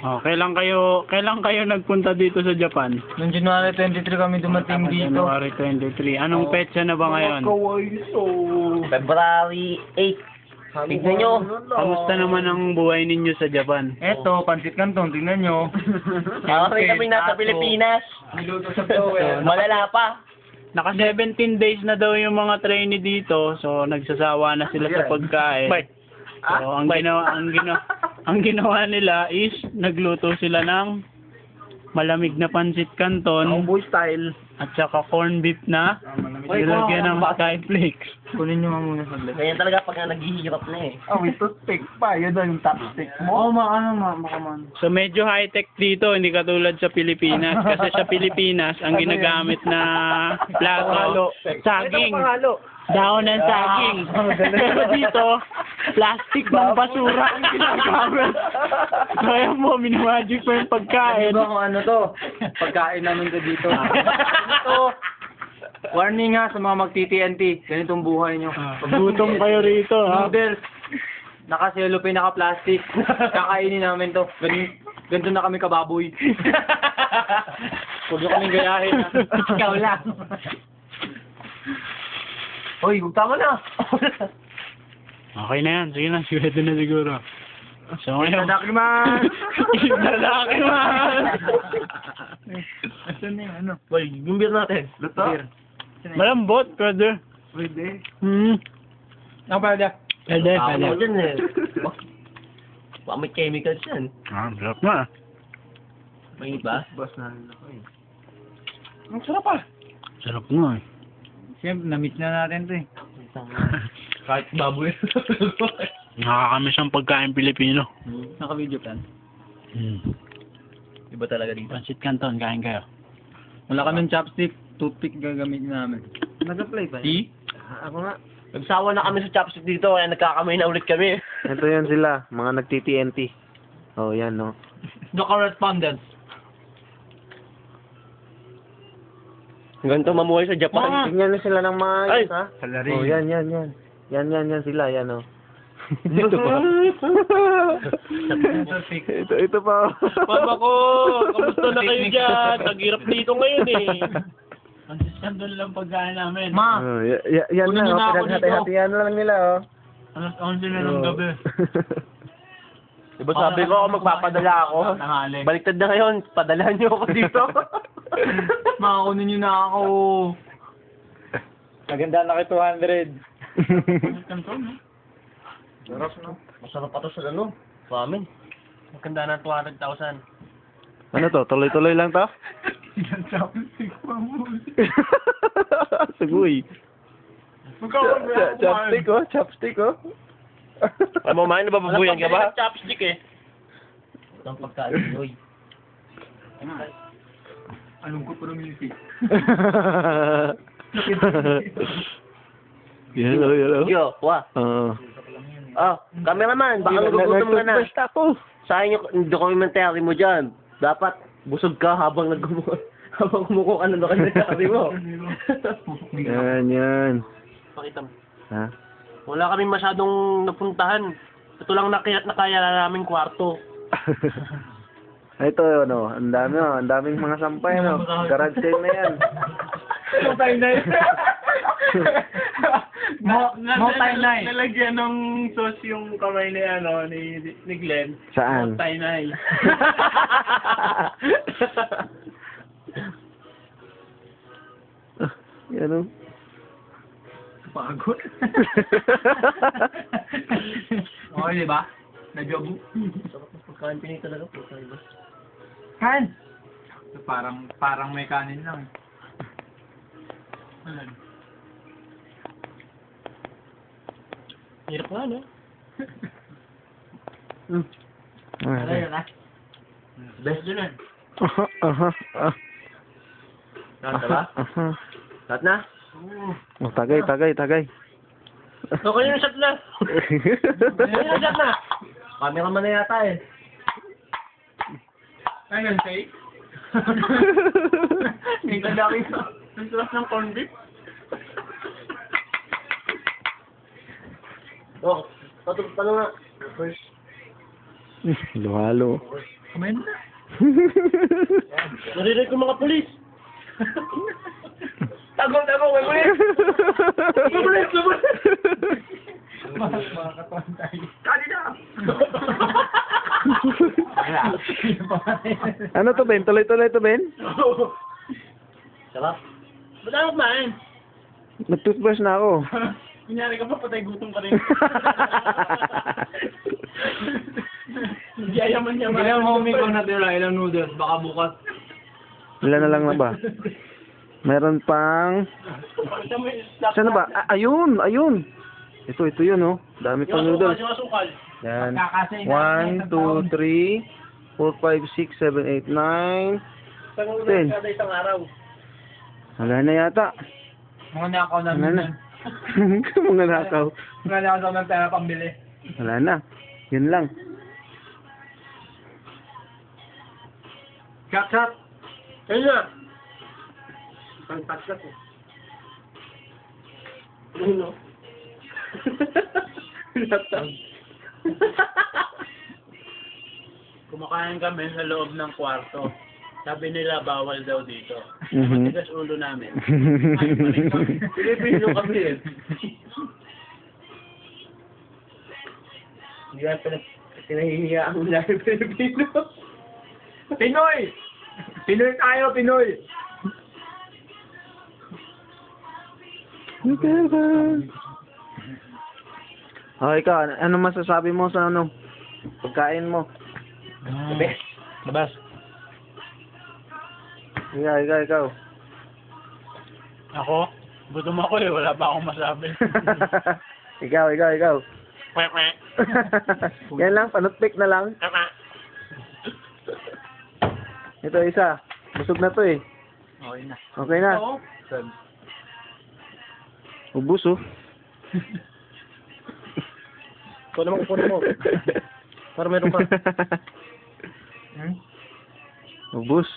Oh, kailan kayo nagpunta dito sa Japan? Noong January 23 kami dumating dito. January 23. Anong petsa na ba ngayon? February 8. Tignan nyo. Kamusta naman ang buhay ninyo sa Japan? Eto, Pansit Canton, tingnan nyo. Kami nasa Pilipinas. Niluto sa Towel. Malala pa. Naka 17 days na daw yung mga trainee dito, so nagsasawa na sila sa pagkain. So ang ginawa nila is nagluto sila ng malamig na Pansit Canton Boy style. at saka corn beef na nilagyan ng skyflakes. Kunin nyo nga muna saglit. Ganyan talaga pag naghihirap na eh. Oh, may toothpick pa. Yun daw yung chopstick mo. Oo, makaman. So medyo high-tech dito, hindi katulad sa Pilipinas. Kasi sa Pilipinas, ang ginagamit na plato, saging. Daon ng saging. Pero dito, plastic ng basura ang ginagamit. Kaya mo, minimagic mo yung pagkain. Ano ba kung ano to? Pagkain namin to dito. Ito, warning ha sa mga magti-TNT. Ganitong buhay nyo. Gutom kayo rito, ha? Noodles. Naka-cellophane, naka-plastic. Kakainin namin to. Ganito na kami kababoy. Huwag nyo kaming gayahin ha. Ikaw lang. Hoy, huwag tama na. Okay na yan. Sige na, sigurado na siguro. So ngayon, Nadakiman! Nadakiman! Asan na yung ano? Boy, yung beer natin. Luto? Malambot, brother. Pwede. Ako pala. Pwede. Ako dyan eh. Baka may chemicals yan. Sarap na. May iba? Boss na rin ako eh. Ang sarap pa. Sarap nga eh. Siyempre, na-meet na natin to eh. Kahit baboy. Nakakamiss ang pagkain Pilipino. Naka-video plan. Iba talaga dito. Pansit Canton, kain kayo. Wala kaming chopstick. Toothpick gagamitin namin. Nag-apply pa Si? Ako nga. Nagsawa na kami sa chopstick dito kaya nagkakamay na ulit kami. Ito yan sila, mga nagti-TNT. Oh, yan, no. The correspondence. Ganito mamuhay sa Japan. Tingnan nyo sila ng maayos, ha? Salary. Oh, yan. Yan sila, yan, oh. Dito ba? ito pa. Mama ko, kamusta na kayo dyan? Naghirap dito ngayon eh. Pansit Canton lang pagkain namin. Ma! Oh, yan Kunin na, nyo oh. na ako Pinaghati-hatihan na lang nila, oh. Alas 11 na ng gabi. Diba sabi ko magpapadala ako? Tanghali. Baliktad na ngayon, padalahan niyo ako dito. Makakunin nyo na ako. Maganda na kay 200. Pansit Canton, no? Sarap, no? Masarap pa to sa ano? Ramen. Maganda na 200,000. Ano to? Tuloy-tuloy lang to? Chopstick pa mo. Sugoy. Chopstick, oh. Ay mo man, nabababuyan ka ba? Chopstick eh. Ang pagkain Joy. Anong ko pa ng music? Yan, oh. Yo, wa. Cameraman, baka nagugutom ka na. Nag-toothbrush ako. Sayang yung documentary mo dyan. Dapat busog ka habang kumukuha ka ng documentary mo. Yan. Pakita mo. Ha? Wala kami masyadong napuntahan. Ito lang nakiyat na kaya na naming kwarto. Ito, ano, ang daming mga sampay, no? Garage sale na yan. Multi-night. Nalagyan ng sauce yung kamay ni ni Glenn. Saan? Multi-night. Yan, oh. Pagod. Okay, di ba? Nag-job. Sarap ng pagkain Pinoy talaga po. Kan! Parang may kanin lang. Hirap nga, no? Ano yun, ha? Best yun eh. Aha. Lahat na ba? Lahat na? Oh, tagay. Okay yung shot na. Yung shot na. Cameraman na yata eh. Ayun, say. Ang lalaki sa. Ang sarap ng corn beef. Oh, paano nga? First. Halo-halo. Kumain na. Narinig ko mga pulis. Tago, may kulit. Kulit. Kanina. Ano to, Ben? Tuloy-tuloy to, Ben? Sarap. Ba't ako kumain? Nag-toothbrush na ako. Kunyari ka pa, patay gutom ka rin. Hindi ayaman niya. Ilang homie ko natira, ilang noodles, baka bukas. Ilan na lang na ba? Meron pang... Saan na ba? Ayun! Ito yun, oh. Dami pang noodles. Yung asukal. Yan. 1, 2, 3, 4, 5, 6, 7, 8, 9. 10. Kada isang araw. Wala na yata. Mga nakaw Wala namin na. yan. Mga nakaw. Mga nakaw ng pera pambili. Wala na. Yun lang. Cut. Ayun na. Pangpatlat eh. Ano? Laptop. Kumakain kami sa loob ng kwarto. Sabi nila bawal daw dito. Mhm. Matigas ulo namin. Pilipino kami eh. Hindi ka pinahihiya ang dahil Pilipino. Pinoy! Pinoy tayo, Pinoy! Okay ka, ano masasabi mo sa ano? Pagkain mo? Labas. Ikaw. Ako? Gutom ako eh. Wala pa akong masabi. ikaw. Kwek, kwek. Yan lang, panutpik na lang. Tama. Ito isa. Busog na to eh. Okay na. Okay na. Oo. Ubus oh. Ikaw naman kukunin mo. Para meron pa. Ubus.